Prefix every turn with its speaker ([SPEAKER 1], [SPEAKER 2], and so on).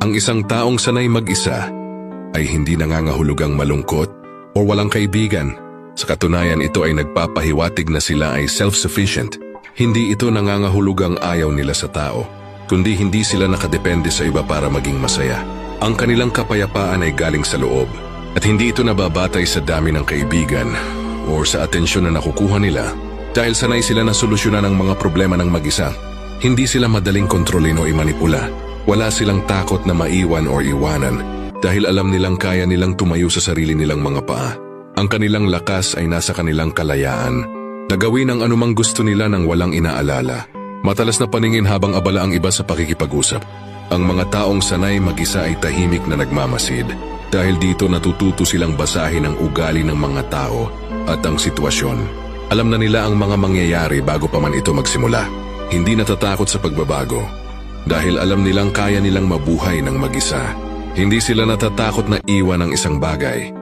[SPEAKER 1] Ang isang taong sanay mag-isa ay hindi nangangahulugang malungkot o walang kaibigan. Sa katunayan, ito ay nagpapahiwatig na sila ay self-sufficient. Hindi ito nangangahulugang ayaw nila sa tao, kundi hindi sila nakadepende sa iba para maging masaya. Ang kanilang kapayapaan ay galing sa loob at hindi ito nababatay sa dami ng kaibigan o sa atensyon na nakukuha nila dahil sanay sila na solusyonan ang mga problema ng mag-isa. Hindi sila madaling kontrolin o imanipula. Wala silang takot na maiwan o iwanan dahil alam nilang kaya nilang tumayo sa sarili nilang mga paa. Ang kanilang lakas ay nasa kanilang kalayaan na gawin ang anumang gusto nila nang walang inaalala. Matalas na paningin habang abala ang iba sa pakikipag-usap. Ang mga taong sanay mag-isa ay tahimik na nagmamasid dahil dito natututo silang basahin ang ugali ng mga tao at ang sitwasyon. Alam na nila ang mga mangyayari bago pa man ito magsimula. Hindi natatakot sa pagbabago dahil alam nilang kaya nilang mabuhay ng mag-isa. Hindi sila natatakot na iwan ang isang bagay